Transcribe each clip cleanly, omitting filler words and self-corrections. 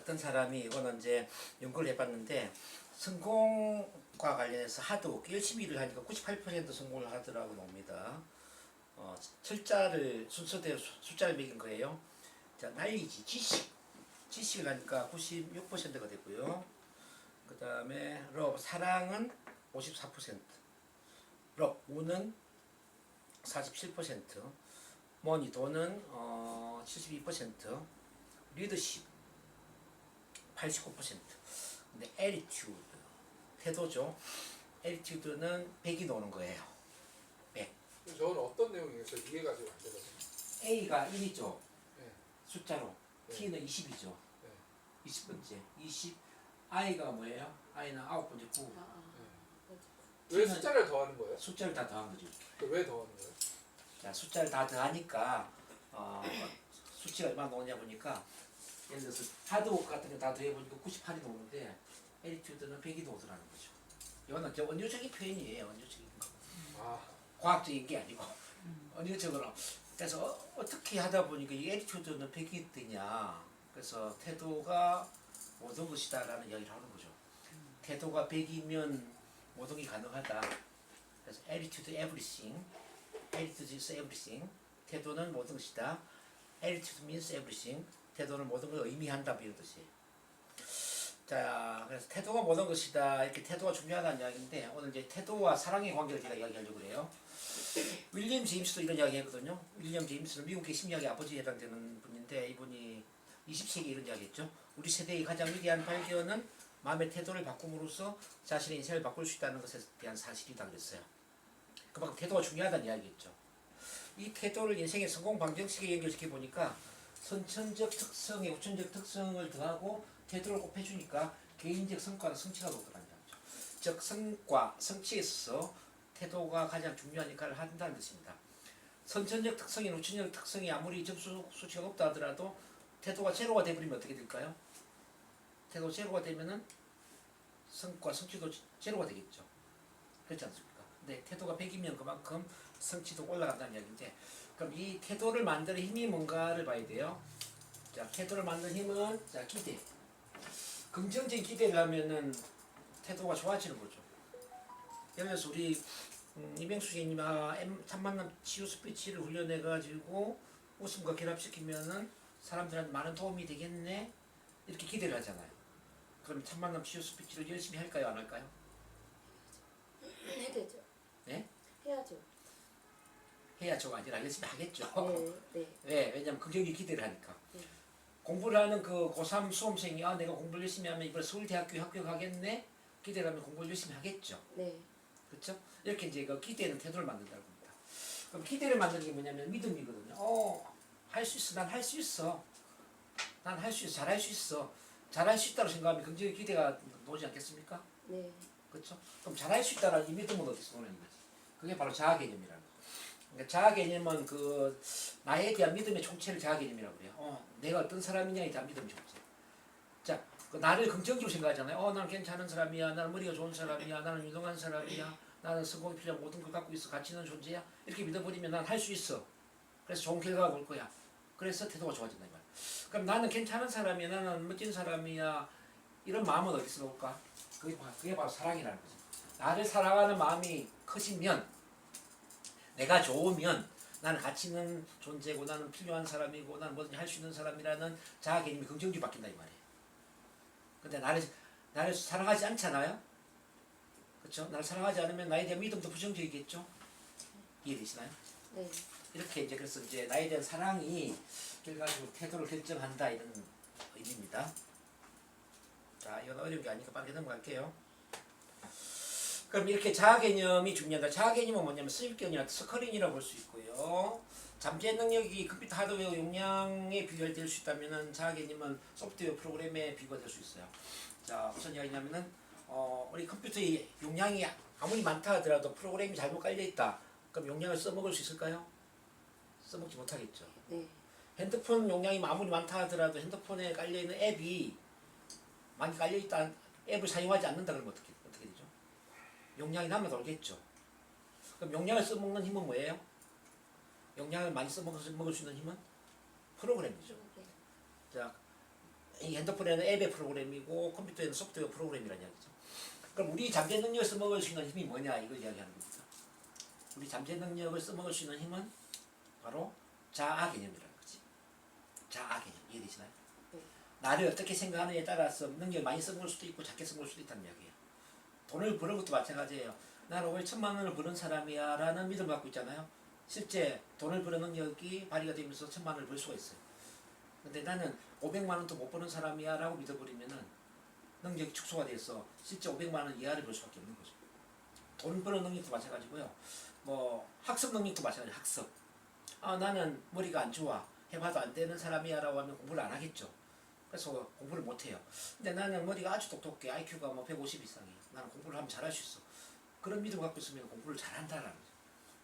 어떤 사람이 이거는 이제 연구를 해봤는데 성공과 관련해서 하도 열심히 일을 하니까 98% 성공을 하더라고 봅니다. 철자를 순서대로 숫자를 매긴 거예요. 자, 난리지 지식을 하니까 96%가 되고요. 그 다음에 러브 사랑은 54%, 러브 우는 47%, 머니 돈은 72%, 리더십 89%. 근데 attitude 태도죠. attitude는 100이 나오는 거예요. 100. 저는 어떤 내용이겠어요? 이해가 좀 안 되거든요. A가 1이죠. 네. 숫자로. 네. T는 20이죠. 네. 20번째. 20. I가 뭐예요? I는 9번째 9. 왜 숫자를 더하는 거예요? 숫자를 다 더한 거죠. 왜 더하는 거예요? 자, 숫자를 다 더하니까 수치가 얼마나 나오냐 보니까 예를 들어서 하드워크 같은 거 다 더해보니까 98이 나오는데 attitude는 100이 나오더라는 거죠. 이거는 저 언어적인 표현이에요. 언어적인 거. 과학적인 게 아니고 언어적으로. 그래서 어떻게 하다 보니까 이 attitude는 100이 되냐. 그래서 태도가 모든 것이다라는 이야기를 하는 거죠. 태도가 100이면 모든 게 가능하다. 그래서 attitude everything, attitude is everything. 태도는 모든 것이다. attitude means everything. 태도는 모든 걸 의미한다 이런 뜻이에요. 자, 그래서 태도가 모든 것이다. 이렇게 태도가 중요하다는 이야기인데 오늘 이제 태도와 사랑의 관계를 제가 이야기하려고 그래요. 윌리엄 제임스도 이런 이야기 했거든요. 윌리엄 제임스는 미국의 심리학의 아버지에 해당되는 분인데 이분이 20세기에 이런 이야기 했죠. 우리 세대의 가장 위대한 발견은 마음의 태도를 바꿈으로써 자신의 인생을 바꿀 수 있다는 것에 대한 사실이다 그랬어요. 그만큼 태도가 중요하다는 이야기겠죠. 이 태도를 인생의 성공 방정식에 연결시켜 보니까 선천적 특성에 우천적 특성을 더하고 태도를 곱해주니까 개인적 성과는 성취가 오더라는 거죠. 즉 성과, 성취에 있어서 태도가 가장 중요한 역할을 한다는 것입니다. 선천적 특성인 우천적 특성이 아무리 점수 수치가 높다 하더라도 태도가 제로가 되버리면 어떻게 될까요? 태도 제로가 되면은 성과, 성취도 제로가 되겠죠. 그렇지 않습니까? 근데 태도가 100이면 그만큼 성취도 올라간다는 이야기인데 그럼 이 태도를 만드는 힘이 뭔가를 봐야 돼요. 자, 태도를 만드는 힘은 자, 기대. 긍정적인 기대를 하면은 태도가 좋아지는 거죠. 예를 들어서 우리 이명수 선생님이 첫 만남 치유 스피치를 훈련해 가지고 웃음과 결합시키면은 사람들한테 많은 도움이 되겠네 이렇게 기대를 하잖아요. 그럼 첫 만남 치유 스피치를 열심히 할까요, 안 할까요? 해야 되죠. 네? 해야죠. 해야죠가 아니라 열심히 하겠죠. 네. 왜? 왜냐면 긍정적인 기대를 하니까. 네. 공부를 하는 그 고3 수험생이 내가 공부를 열심히 하면 이번에 서울대학교에 합격하겠네? 기대를 하면 공부를 열심히 하겠죠. 네. 그렇죠? 이렇게 이제 그 기대는 태도를 만든다고 합니다. 그럼 기대를 만드는 게 뭐냐면 믿음이거든요. 할 수 있어. 난 할 수 있어. 난 할 수 있어. 잘할 수 있어. 잘할 수 있다고 생각하면 긍정의 기대가 나오지 않겠습니까? 네. 그렇죠? 그럼 잘할 수 있다는 이 믿음은 어디서 오는 거지? 그게 바로 자아 개념이라는 거. 그러니까 자아 개념은 그 나에 대한 믿음의 총체를 자아 개념이라고 그래요. 내가 어떤 사람이냐에 대한 믿음의 총체. 자, 그 나를 긍정적으로 생각하잖아요. 나는 괜찮은 사람이야. 나는 머리가 좋은 사람이야. 나는 유능한 사람이야. 나는 성공이 필요한 모든 걸 갖고 있어. 가치 있는 존재야. 이렇게 믿어버리면 난 할 수 있어. 그래서 좋은 결과가 올 거야. 그래서 태도가 좋아진다 이 말. 그럼 나는 괜찮은 사람이야. 나는 멋진 사람이야. 이런 마음은 어디서 나올까? 그게 바로 사랑이라는 거죠. 나를 사랑하는 마음이 커지면 내가 좋으면 나는 가치 있는 존재고 나는 필요한 사람이고 나는 뭐든지 할 수 있는 사람이라는 자아 개념이 긍정적으로 바뀐다 이 말이에요. 근데 나를 사랑하지 않잖아요? 그렇죠? 나를 사랑하지 않으면 나에 대한 믿음도 부정적이겠죠? 이해되시나요? 네. 이렇게 이제 그래서 이제 나에 대한 사랑이 결과적으로 태도를 결정한다 이런 의미입니다. 자, 이건 어려운 게 아니니까 빠르게 넘어갈게요. 그럼 이렇게 자아 개념이 중요하다. 자아 개념은 뭐냐면 수입견이나 스크린이라고 볼 수 있고요. 잠재 능력이 컴퓨터 하드웨어 용량에 비교될 수 있다면은 자아 개념은 소프트웨어 프로그램에 비교될 수 있어요. 자, 무슨 이야기냐면은 우리 컴퓨터의 용량이 아무리 많다 하더라도 프로그램이 잘못 깔려 있다. 그럼 용량을 써먹을 수 있을까요? 써먹지 못하겠죠. 네. 핸드폰 용량이 아무리 많다 하더라도 핸드폰에 깔려 있는 앱이 많이 깔려 있다. 앱을 사용하지 않는다 그러면 어떻게 되죠? 용량이 남아 돌겠죠. 그럼 용량을 써먹는 힘은 뭐예요? 용량을 많이 써먹을 수 있는 힘은 프로그램이죠. 자, 이 핸드폰에는 앱의 프로그램이고 컴퓨터에는 소프트웨어 프로그램이라는 이야기죠. 그럼 우리 잠재 능력을 써먹을 수 있는 힘이 뭐냐 이걸 이야기하는 겁니다. 우리 잠재 능력을 써먹을 수 있는 힘은 바로 자아 개념이라는 거지. 자아 개념 이해되시나요? 네. 나를 어떻게 생각하느냐에 따라서 능력을 많이 써먹을 수도 있고 작게 써먹을 수도 있다는 이야기예요. 돈을 버는 것도 마찬가지예요. 나는 월 1000만 원을 버는 사람이야 라는 믿음을 갖고 있잖아요. 실제 돈을 버는 능력이 발휘가 되면서 1000만 원을 벌 수가 있어요. 근데 나는 500만 원도 못 버는 사람이야 라고 믿어버리면은 능력이 축소가 돼서 실제 500만 원 이하를 벌 수밖에 없는 거죠. 돈 버는 능력도 마찬가지고요. 뭐 학습 능력도 마찬가지예요. 학습. 나는 머리가 안 좋아. 해봐도 안 되는 사람이야 라고 하면 공부를 안 하겠죠. 그래서 공부를 못 해요. 근데 나는 머리가 아주 똑똑해. IQ가 뭐 150 이상이에요. 나는 공부를 하면 잘할 수 있어. 그런 믿음 갖고 있으면 공부를 잘한다라는 거죠.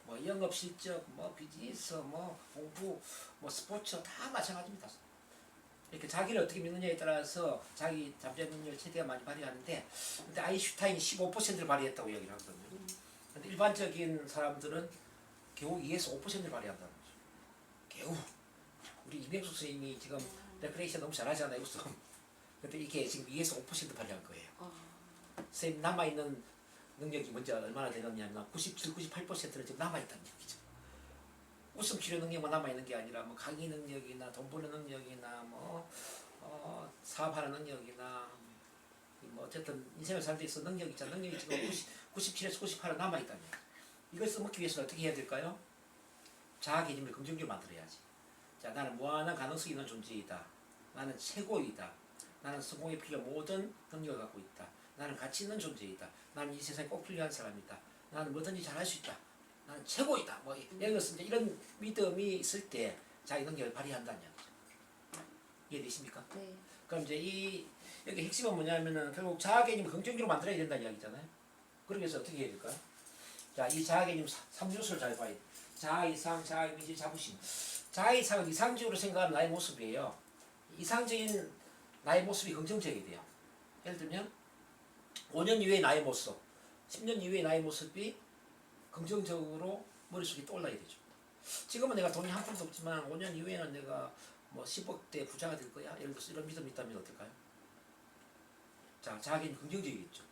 뭐 영업 실적, 뭐 비즈니스, 뭐 공부, 뭐 스포츠 다 마찬가지입니다. 이렇게 자기를 어떻게 믿느냐에 따라서 자기 잠재 능력을 최대한 많이 발휘하는데, 근데 아인슈타인이 15%를 발휘했다고 이야기를 하거든요. 근데 일반적인 사람들은 겨우 2에서 5%를 발휘한다는 거죠. 겨우. 우리 이명숙 선생님이 지금 레크레이션 너무 잘하잖아요, 우선. 근데 이게 지금 2에서 5% 발휘한 거예요. 선생님 남아있는 능력이 먼저 얼마나 되느냐면 97, 98%는 지금 남아있다는 얘기죠. 웃음 치료 능력만 남아있는 게 아니라 뭐 강의 능력이나 돈 버는 능력이나 뭐 사업하는 능력이나 뭐 어쨌든 인생을 살 때 있어 능력이 있잖아. 능력이 지금 97에서 98은 남아있다는 얘기죠. 이걸 써먹기 위해서는 어떻게 해야 될까요? 자아 개념을 긍정적으로 만들어야지. 자, 나는 무한한 가능성이 있는 존재이다. 나는 최고이다. 나는 성공에 필요한 모든 능력을 갖고 있다. 나는 가치 있는 존재이다. 나는 이 세상에 꼭 필요한 사람이다. 나는 뭐든지 잘할 수 있다. 나는 최고이다. 뭐 예를 들어서 이제 이런 믿음이 있을 때 자기 능력을 발휘한다는 얘기죠. 이해되십니까? 네. 그럼 이제 여기 핵심은 뭐냐면은 결국 자아 개념을 긍정적으로 만들어야 된다는 이야기잖아요. 그러기 위해서 어떻게 해야 될까요? 자, 이 자아 개념 3요소를 잘 봐야 돼. 자아 이상, 자아 이미지, 자부심. 자아 이상은 이상적으로 생각하는 나의 모습이에요. 이상적인 나의 모습이 긍정적이 돼요. 예를 들면 5년 이후의 나의 모습, 10년 이후의 나의 모습이 긍정적으로 머릿속에 떠올라야 되죠. 지금은 내가 돈이 한 푼도 없지만 5년 이후에는 내가 뭐 10억대 부자가 될 거야. 예를 들어서 이런 믿음이 있다면 어떨까요? 자, 자기는 긍정적이겠죠.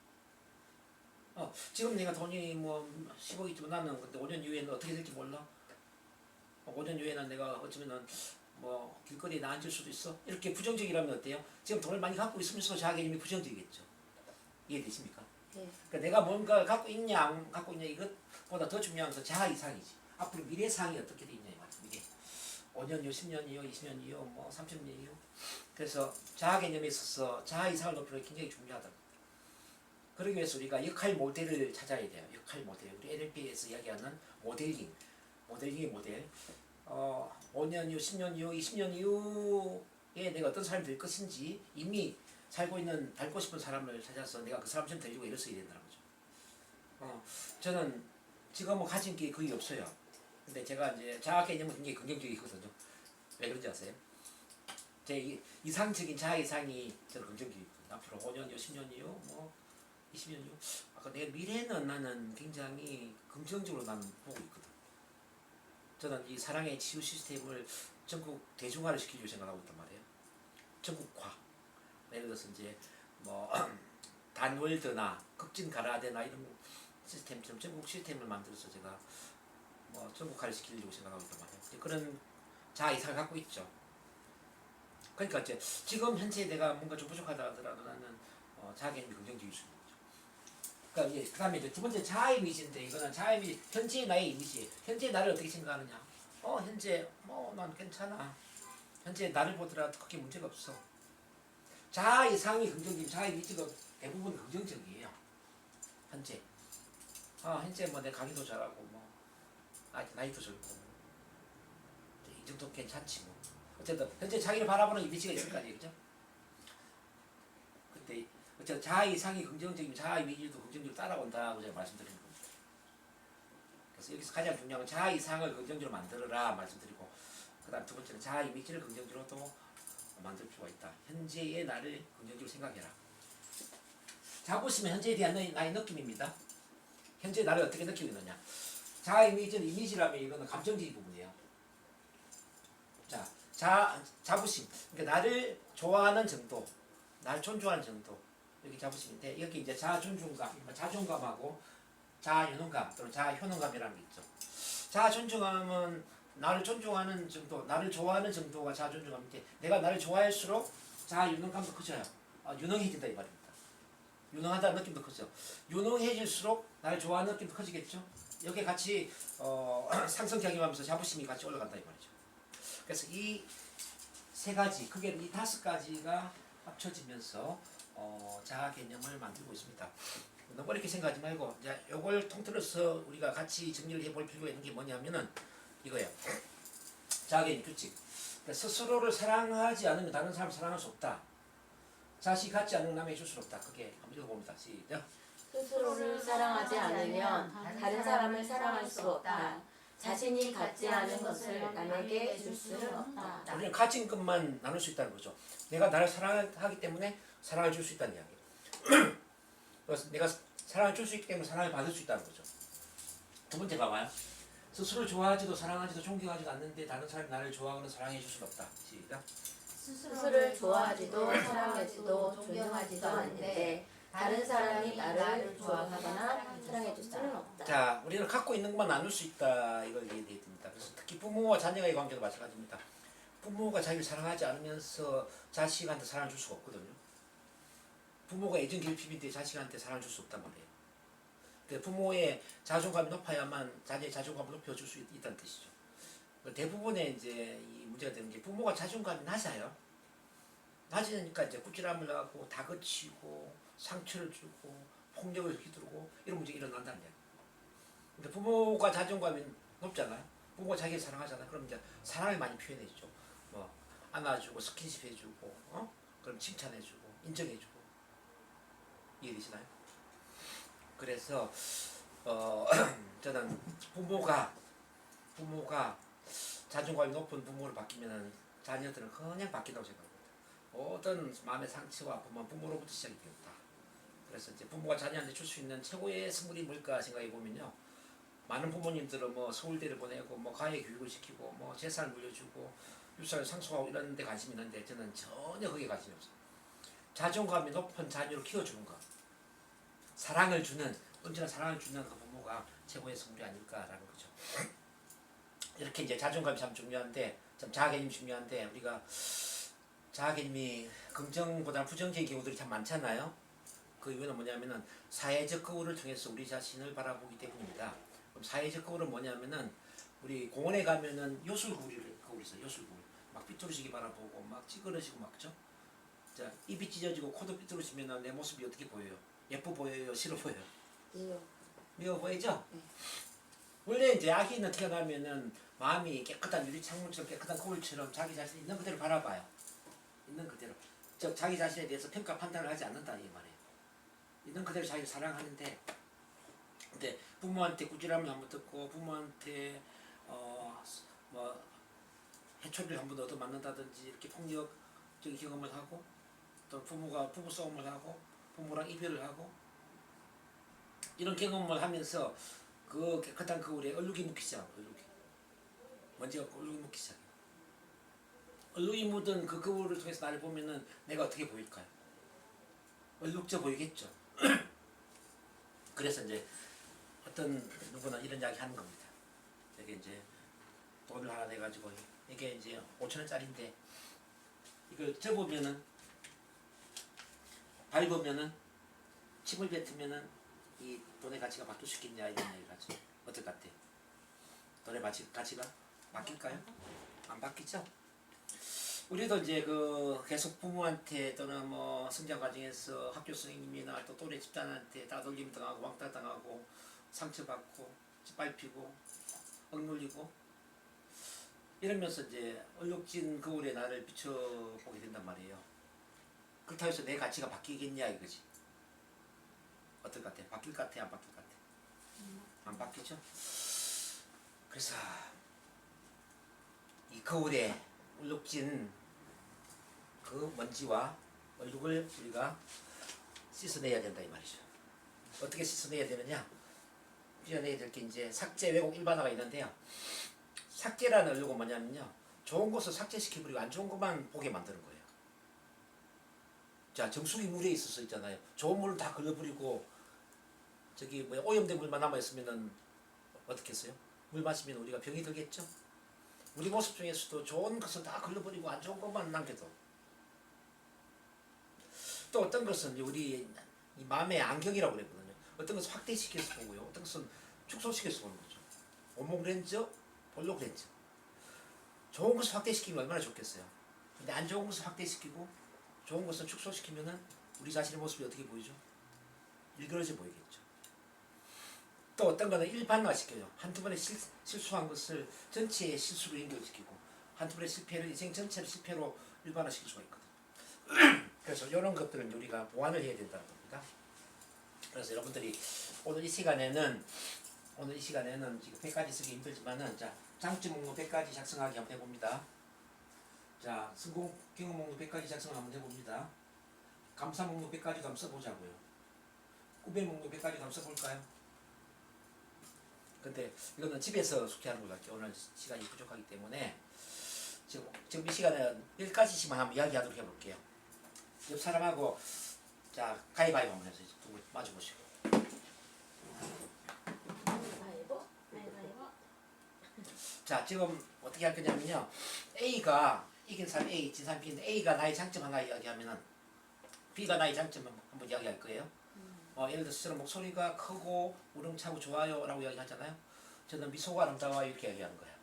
지금 내가 돈이 뭐 10억 있지만 나는 근데 5년 이후에는 어떻게 될지 몰라. 5년 이후에는 내가 어쩌면은 뭐 길거리에 나앉을 수도 있어. 이렇게 부정적이라면 어때요? 지금 돈을 많이 갖고 있으면서 자기 개념이 부정적이겠죠. 이해되십니까? 네. 그러니까 내가 뭔가 갖고 있냐 안 갖고 있냐 이것보다 더 중요한 건 자아 이상이지. 앞으로 미래상이 어떻게 돼 있냐 이 말이야. 미래. 5년 이후, 10년 이후, 20년 이후, 뭐 30년 이후. 그래서 자아 개념에 있어서 자아 이상을 높이는 게 굉장히 중요하다. 그러기 위해서 우리가 역할 모델을 찾아야 돼요. 역할 모델. 우리 NLP에서 이야기하는 모델링의 모델. 5년 이후, 10년 이후, 20년 이후에 내가 어떤 사람이 될 것인지 이미 살고 있는 닮고 싶은 사람을 찾아서 내가 그 사람처럼 되려고 애를 써야 된다는 거죠. 저는 지금 뭐 가진 게 거의 없어요. 근데 제가 이제 자아 개념은 굉장히 긍정적이거든요. 왜 그런지 아세요? 제 이상적인 자아 이상이 저는 긍정적이거든요. 앞으로 5년 이후, 10년 이후, 뭐 20년 이후. 내 미래는 나는 굉장히 긍정적으로 나는 보고 있거든. 저는 이 사랑의 치유 시스템을 전국 대중화를 시키려고 생각하고 있단 말이에요. 전국화. 예를 들어서 이제 뭐 단월드나 극진 가라데나 이런 시스템처럼 전국 시스템을 만들어서 제가 뭐 전국화를 시키려고 생각하고 있단 말이에요. 그런 자아 이상을 갖고 있죠. 그러니까 이제 지금 현재 내가 뭔가 좀 부족하다 하더라도 나는 자아 개념이 긍정적일 수 있는 거죠. 그러니까 이제 그다음에 이제 두 번째 자아 이미지인데 이거는 자아 이미지 현재 나의 이미지. 현재 나를 어떻게 생각하느냐. 현재 난 괜찮아. 현재 나를 보더라도 크게 문제가 없어. 자아 이상이 긍정적인 자아 이미지가 대부분 긍정적이에요. 현재. 현재 뭐 내 강의도 잘하고 뭐 나이도 젊고 이 정도 괜찮지 뭐. 어쨌든 현재 자기를 바라보는 이미지가 있을 거 아니에요, 그죠? 근데 어쨌든 자아 이상이 긍정적이면 자아 이미지도 긍정적으로 따라온다고 제가 말씀드리는 겁니다. 그래서 여기서 가장 중요한 건 자아 이상을 긍정적으로 만들어라 말씀드리고, 그다음 두 번째는 자아 이미지를 긍정적으로 또 만들 필요가 있다. 현재의 나를 긍정적으로 생각해라. 자부심은 현재에 대한 나의 느낌입니다. 현재 나를 어떻게 느끼고 있느냐. 자아 이미지는 이미지라면 이거는 감정적인 부분이에요. 자, 자부심. 그러니까 나를 좋아하는 정도, 나를 존중하는 정도. 여기 자부심인데 여기 이제 자존중감, 자존감하고 자유능감 또는 자효능감이라는 게 있죠. 자존중감은 나를 존중하는 정도, 나를 좋아하는 정도가 자존중감인데 내가 나를 좋아할수록 자유능감도 커져요. 유능해진다 이 말입니다. 유능하다는 느낌도 커져. 유능해질수록 나를 좋아하는 느낌도 커지겠죠. 여기 같이 상승 경험하면서 자부심이 같이 올라간다 이 말이죠. 그래서 이 세 가지, 크게 이 다섯 가지가 합쳐지면서 자아 개념을 만들고 있습니다. 너무 어렵게 생각하지 말고 이제 요걸 통틀어서 우리가 같이 정리를 해볼 필요가 있는 게 뭐냐면은 이거예요. 자아 개념 규칙. 그러니까 스스로를 사랑하지 않으면 다른 사람을 사랑할 수 없다. 자식 갖지 않는 남에게 줄 수 없다. 그게 한번 읽어봅니다. 시작. 스스로를 사랑하지 않으면 다른 사람을 사랑할 수 없다. 자신이 갖지 않은 것을 남에게 줄 수는 없다. 우리는 가진 것만 나눌 수 있다는 거죠. 내가 나를 사랑하기 때문에 사랑을 줄 수 있다는 이야기. 그래서 내가 사랑을 줄 수 있기 때문에 사랑을 받을 수 있다는 거죠. 두 번째 봐봐요. 스스로를 좋아하지도 사랑하지도 존경하지도 않는데 다른 사람이 나를 좋아하거나 사랑해 줄 수는 없다. 시작. 스스로를 좋아하지도 사랑하지도 존경하지도 않는데 다른 사람이 나를 좋아하거나 사랑해 줄 수는 없다. 자, 우리는 갖고 있는 것만 나눌 수 있다. 이걸 얘기해야 됩니다. 그래서 특히 부모와 자녀의 관계도 마찬가지입니다. 부모가 자기를 사랑하지 않으면서 자식한테 사랑을 줄 수가 없거든요. 부모가 애정 결핍인데 자식한테 사랑을 줄 수 없단 말이에요. 그러니까 부모의 자존감이 높아야만 자녀의 자존감을 높여줄 수 있다는 뜻이죠. 대부분의 이제 이 문제가 되는 게 부모가 자존감이 낮아요. 낮으니까 이제 꾸지람을 하고 다그치고 상처를 주고 폭력을 휘두르고 이런 문제가 일어난다는 거예요. 근데 부모가 자존감이 높잖아요. 부모가 자기를 사랑하잖아요. 그럼 이제 사랑을 많이 표현해주죠. 뭐 안아주고 스킨십 해주고, 그럼 칭찬해주고 인정해주고. 이해되시나요? 그래서 저는 부모가 자존감이 높은 부모를 바뀌면 자녀들은 그냥 바뀐다고 생각합니다. 모든 마음의 상처와 아픔은 부모로부터 시작이 됩니다. 그래서 이제 부모가 자녀한테 줄 수 있는 최고의 선물이 뭘까 생각해 보면요. 많은 부모님들은 뭐 서울대를 보내고 뭐 가해 교육을 시키고 뭐 재산을 물려주고 유산을 상속하고 이런 데 관심이 있는데 저는 전혀 거기에 관심이 없어요. 자존감이 높은 자녀를 키워주는 것. 사랑을 주는, 언제나 사랑을 주는 그 부모가 최고의 선물이 아닐까라는 거죠. 이렇게 이제 자존감이 참 중요한데, 참 자아 개념이 중요한데, 우리가 자아 개념이 긍정보다 부정적인 경우들이 참 많잖아요. 그 이유는 뭐냐면은 사회적 거울을 통해서 우리 자신을 바라보기 때문입니다. 그럼 사회적 거울은 뭐냐면은 우리 공원에 가면은 요술 거울이 있어요. 요술 거울. 막 삐뚤어지게 바라보고 막 찌그러지고 막죠. 자, 입이 찢어지고 코도 삐뚤어지면은 내 모습이 어떻게 보여요? 예뻐 보여요? 싫어 보여요? 미워 보이죠? 네. 원래 이제 아기는 태어나면은 마음이 깨끗한 유리창문처럼 깨끗한 거울처럼 자기 자신 있는 그대로 바라봐요. 있는 그대로. 즉 자기 자신에 대해서 평가 판단을 하지 않는다 이 말이에요. 있는 그대로 자기를 사랑하는데, 근데 부모한테 꾸지람을 한번 듣고 부모한테 뭐 해초리를 한번 얻어 맞는다든지 이렇게 폭력적인 경험을 하고 또 부모가 부부 싸움을 하고 부모랑 이별을 하고 이런 경험을 하면서 그 깨끗한 거울에 얼룩이 묻기 시작해요. 먼지가 얼룩이 묻기 시작해요. 얼룩이 묻은 그 거울을 통해서 나를 보면은 내가 어떻게 보일까요? 얼룩져 보이겠죠. 그래서 이제 어떤 누구나 이런 이야기 하는 겁니다. 이게 이제 돈을 하나 내가지고 이게 이제 5,000원짜리인데 이걸 접으면은 밟으면은 침을 뱉으면은 이 돈의 가치가 바뀔 수 있겠냐 이런 얘기를 하죠. 어떨 것 같아요? 돈의 가치가 바뀔까요? 안 바뀌죠? 우리도 이제 그 계속 부모한테 또는 뭐 성장 과정에서 학교 선생님이나 또 또래 집단한테 따돌림 당하고 왕따 당하고 상처받고 짓밟히고 억눌리고 이러면서 이제 얼룩진 거울에 나를 비춰보게 된단 말이에요. 그렇다고 해서 내 가치가 바뀌겠냐 이거지. 어떨 것 같아? 바뀔 것 같아? 안 바뀔 것 같아? 안 바뀌죠? 그래서 이 거울에 얼룩진 그 먼지와 얼룩을 우리가 씻어내야 된다 이 말이죠. 어떻게 씻어내야 되느냐? 씻어내야 될 게 이제 삭제, 왜곡, 일반화가 있는데요. 삭제라는 얼룩은 뭐냐면요. 좋은 것을 삭제시켜버리고 안 좋은 것만 보게 만드는 거예요. 자, 정수기 물에 있어서 있잖아요. 좋은 물을 다 걸러버리고 저기 뭐 오염된 물만 남아 있으면은 어떻게 했어요? 물 마시면 우리가 병이 들겠죠. 우리 모습 중에서도 좋은 것을 다 걸러버리고 안 좋은 것만 남겨도. 또 어떤 것은 우리 이 마음의 안경이라고 그랬거든요. 어떤 것은 확대시켜서 보고요. 어떤 것은 축소시켜서 보는 거죠. 원목 렌즈, 볼록 렌즈. 좋은 것을 확대시키면 얼마나 좋겠어요. 근데 안 좋은 것을 확대시키고 좋은 것을 축소시키면은 우리 자신의 모습이 어떻게 보이죠? 일그러져 보이겠죠. 또 어떤 거는 일반화시켜요. 한두 번에 실수한 것을 전체의 실수로 연결시키고 한두 번의 실패를 인생 전체를 실패로 일반화시킬 수가 있거든요. 그래서 이런 것들은 우리가 보완을 해야 된다는 겁니다. 그래서 여러분들이 오늘 이 시간에는 지금 100가지 쓰기 힘들지만은 자, 장점 목록 100가지 작성하기 한번 해봅니다. 자, 성공 경험 목록 100가지 작성을 한번 해봅니다. 감사 목록 100가지도 한번 써보자고요. 꾸배 목록 100가지도 한번 써볼까요? 근데 이거는 집에서 숙제하는 걸로 할게요. 오늘 시간이 부족하기 때문에 지금 이 시간에 10가지씩만 한번 이야기하도록 해볼게요. 옆 사람하고 자, 가위바위보 한번 해서 두 분 마주보시고. 자, 지금 어떻게 할 거냐면요. A가 이긴 사람 A, 진 사람 B인데 A가 나의 장점 하나 이야기하면은 B가 나의 장점 한번 이야기할 거예요. 예를 들어서 저는 목소리가 크고 우렁차고 좋아요 라고 이야기하잖아요. 저는 미소가 아름다워요 이렇게 이야기하는 거예요.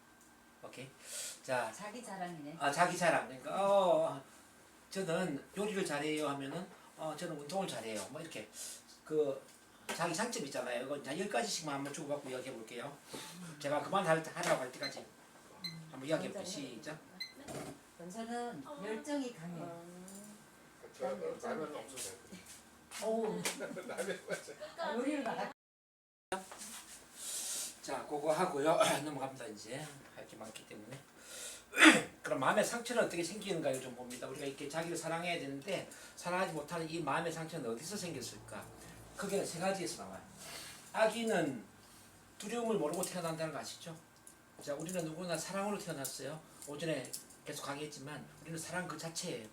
오케이. 자, 자기 자랑이네. 자기 자랑. 그러니까 저는 요리를 잘해요 하면은 저는 운동을 잘해요. 뭐 이렇게 그 자기 장점 있잖아요. 이거 10가지씩만 한번 주고받고 이야기해 볼게요. 제가 그만하라고 할 때까지 한번 이야기해 볼게요. 시작. 원서는 열정이 강해. 라면 없어도 돼. 오, 라면 맞아. 요리를 나가. 자, 그거 하고요. 넘어갑니다. 이제 할 게 많기 때문에. 그럼 마음의 상처는 어떻게 생기는가를 좀 봅니다. 우리가 이렇게 자기를 사랑해야 되는데 사랑하지 못하는 이 마음의 상처는 어디서 생겼을까? 크게 세 가지에서 나와요. 아기는 두려움을 모르고 태어난다는 거 아시죠? 자, 우리는 누구나 사랑으로 태어났어요. 오전에 계속 강의했지만 우리는 사랑 그 자체예요.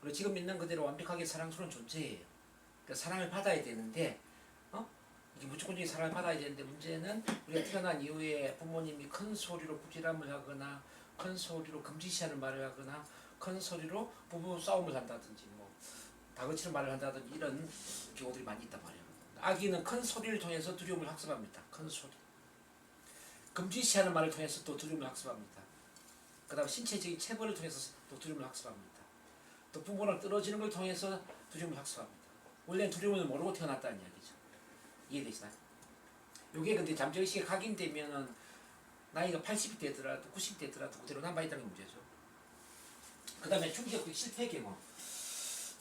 그리고 지금 있는 그대로 완벽하게 사랑스러운 존재예요. 그러니까 사랑을 받아야 되는데 이게 무조건적인 사랑을 받아야 되는데 문제는 우리가 태어난 이후에 부모님이 큰 소리로 부지런을 하거나 큰 소리로 금지시하는 말을 하거나 큰 소리로 부부 싸움을 한다든지 뭐 다그치는 말을 한다든지 이런 경우들이 많이 있단 말이에요. 아기는 큰 소리를 통해서 두려움을 학습합니다. 큰 소리. 금지시하는 말을 통해서 또 두려움을 학습합니다. 그 다음 신체적인 체벌을 통해서 또 두려움을 학습합니다. 또 부모랑 떨어지는 걸 통해서 두려움을 학습합니다. 원래는 두려움을 모르고 태어났다는 이야기죠. 이해되시나요? 요게 근데 잠재의식에 각인되면은 나이가 80이 되더라도 90이 되더라도 그대로 남아있다는 게 문제죠. 그 다음에 충격적 실패 경험.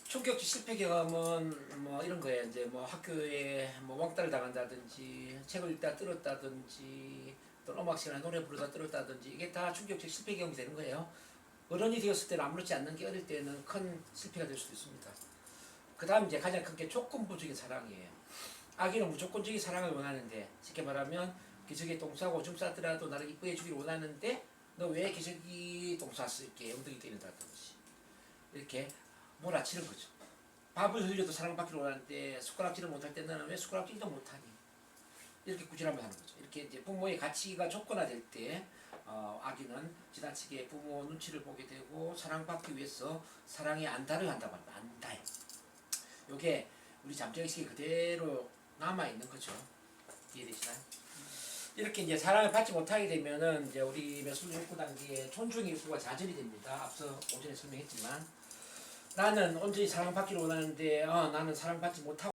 충격적 실패 경험은 뭐 이런 거예요. 이제 뭐 학교에 뭐 왕따를 당한다든지 책을 읽다 떨었다든지 또 음악 시간에 노래 부르다 떨었다든지 이게 다 충격적 실패 경험이 되는 거예요. 어른이 되었을 때는 아무렇지 않는 게 어릴 때는 큰 실패가 될 수도 있습니다. 그 다음 이제 가장 큰 게 조건부적인 사랑이에요. 아기는 무조건적인 사랑을 원하는데 쉽게 말하면 기저귀에 똥 싸고 오줌 싸더라도 나를 이쁘게 해주길 원하는데 너 왜 기저귀 똥 쌌어 이렇게 엉덩이 때린다든지 이렇게 몰아치는 거죠. 밥을 흘려도 사랑받기를 원하는데 숟가락질을 못할 때 너는 왜 숟가락질도 못하니 이렇게 꾸지람을 하는 거죠. 이렇게 이제 부모의 가치가 조건화될 때 아기는 지나치게 부모 눈치를 보게 되고 사랑받기 위해서 사랑의 안달을 한다고 합니다. 안달. 요게 우리 잠재의식이 그대로 남아있는 거죠. 이해되시나요? 이렇게 이제 사랑을 받지 못하게 되면은 이제 우리 매술 욕구 단계에 존중의 욕구가 좌절이 됩니다. 앞서 오전에 설명했지만 나는 온전히 사랑받기를 원하는데 나는 사랑받지 못하고